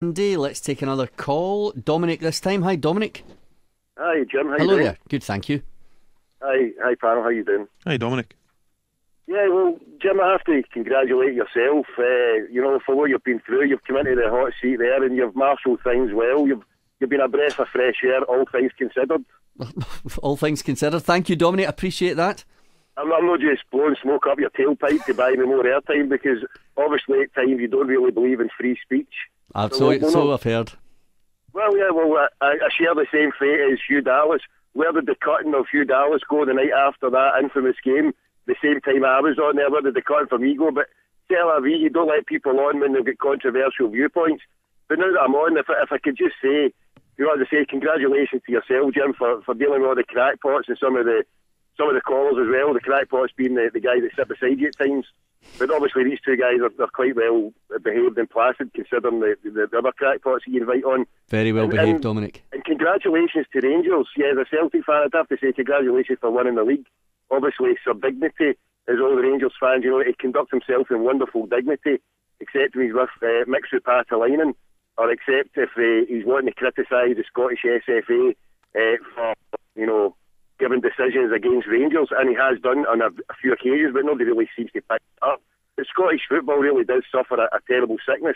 Andy, let's take another call. Dominic this time. Hi, Dominic. Hi, Jim. How you Hello doing? there. Good, thank you. Hi, panel. How you doing? Hi, Dominic. Yeah, well, Jim, I have to congratulate yourself. For what you've been through. You've come into the hot seat there, and you've marshalled things well. You've been a breath of fresh air, all things considered. All things considered. Thank you, Dominic. Appreciate that. I'm not just blowing smoke up your tailpipe to buy me more airtime, because obviously at times you don't really believe in free speech. So I've heard. Well, yeah, I share the same fate as Hugh Dallas. Where did the cutting of Hugh Dallas go the night after that infamous game? The same time I was on there, where did the cutting for me go? But Tel Aviv, you don't let people on when they've got controversial viewpoints. But now that I'm on, if I could just say, congratulations to yourself, Jim, for dealing with all the crackpots and some of the callers as well. The crackpots being the guy that sit beside you at times. But obviously these two guys are quite well behaved and placid, considering the other crackpots that you invite on. Very well behaved, Dominic. And congratulations to Rangers. Yeah, as a Celtic fan, I'd have to say congratulations for winning the league. Obviously, Sir Dignity, as all the Rangers fans, he conducts himself in wonderful dignity, except when he's with Mixu Patalainen, or except if he's wanting to criticise the Scottish SFA for, giving decisions against Rangers, and he has done on a few occasions, but nobody really seems to pick it up. The Scottish football really does suffer a terrible sickness,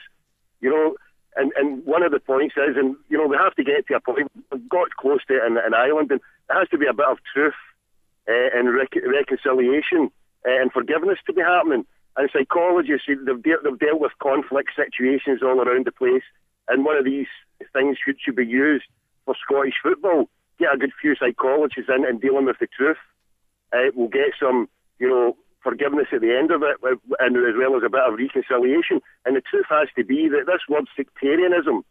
and one of the points is, and we have to get to a point, we've got close to it in Ireland, and there has to be a bit of truth and reconciliation and forgiveness to be happening. And psychologists, they've dealt with conflict situations all around the place, and one of these things should be used for Scottish football. Get a good few psychologists in and dealing with the truth. We'll get some, forgiveness at the end of it, and as well as a bit of reconciliation. And the truth has to be that this word sectarianism,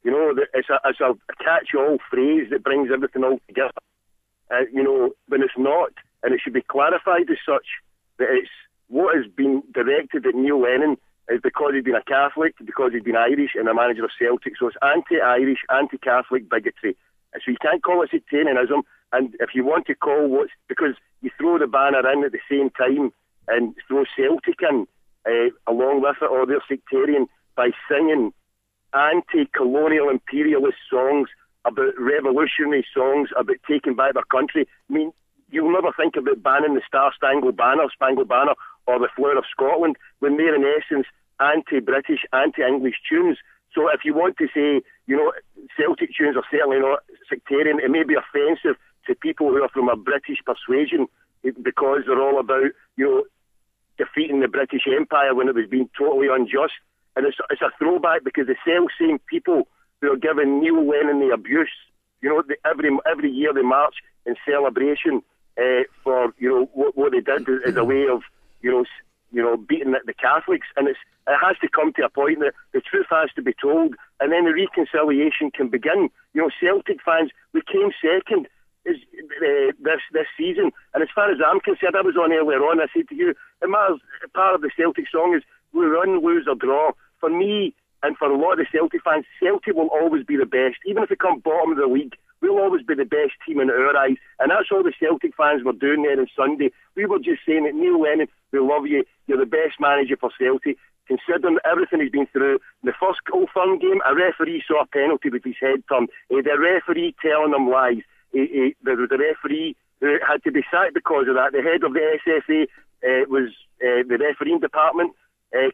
it's a catch-all phrase that brings everything all together. When it's not, and it should be clarified as such, that it's what has been directed at Neil Lennon is because he's been a Catholic, because he's been Irish and a manager of Celtic. So it's anti-Irish, anti-Catholic bigotry. So you can't call it sectarianism, and if you want to call because you throw the banner in at the same time and throw Celtic in along with it, or they're sectarian by singing anti-colonial imperialist songs, about revolutionary songs, about taking back their country. I mean, you'll never think about banning the Spangled Banner, or the Flower of Scotland, when they're in essence anti-British, anti-English tunes. So if you want to say, Celtic tunes are certainly not sectarian, it may be offensive to people who are from a British persuasion because they're all about, defeating the British Empire when it was being totally unjust. And it's a throwback because the same people who are giving Neil Lennon the abuse, every year they march in celebration for, what they did as a way of, beating the Catholics. And it has to come to a point that the truth has to be told, and then the reconciliation can begin. Celtic fans, we came second this season, and as far as I'm concerned, I was on earlier on, I said to you, it matters, part of the Celtic song is we run, lose or draw. For me, and for a lot of the Celtic fans, Celtic will always be the best. Even if we come bottom of the league, we'll always be the best team in our eyes. And that's all the Celtic fans were doing there on Sunday. We were just saying that, Neil Lennon, we love you. You're the best manager for Celtic. Considering everything he's been through, the first Old Firm game, a referee saw a penalty with his head turned. The referee telling him lies. The referee had to be sacked because of that. The head of the SFA was the refereeing department.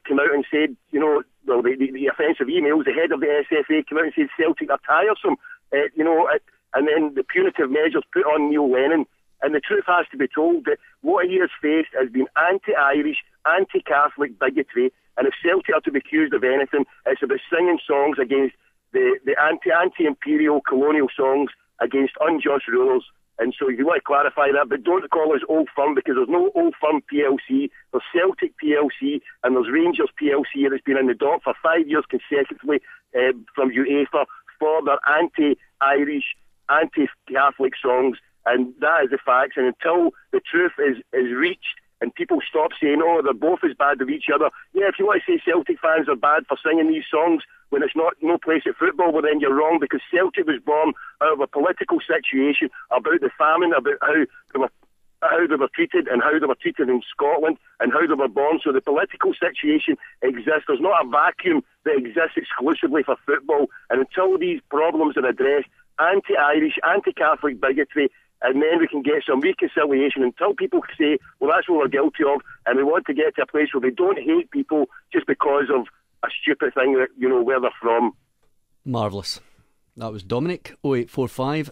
Came out and said, the offensive emails, the head of the SFA came out and said Celtic are tiresome, and then the punitive measures put on Neil Lennon. And the truth has to be told that what he has faced has been anti-Irish, anti-Catholic bigotry, and if Celtic are to be accused of anything, it's about singing songs against the anti-imperial colonial songs against unjust rulers. And so you want to clarify that, but don't call us Old Firm, because there's no Old Firm PLC, there's Celtic PLC, and there's Rangers PLC that's been in the dock for 5 years consecutively from UEFA for their anti-Irish, anti-Catholic songs, and that is the facts. And until the truth is reached and people stop saying, oh, they're both as bad as each other. Yeah, if you want to say Celtic fans are bad for singing these songs when it's no place at football, well then you're wrong, because Celtic was born out of a political situation about the famine, about how there were how they were treated and how they were treated in Scotland and how they were born. So the political situation exists. There's not a vacuum that exists exclusively for football. And until these problems are addressed, anti-Irish, anti-Catholic bigotry, and then we can get some reconciliation until people say, well, that's what we're guilty of, and we want to get to a place where they don't hate people just because of a stupid thing that, where they're from. Marvellous. That was Dominic, 0845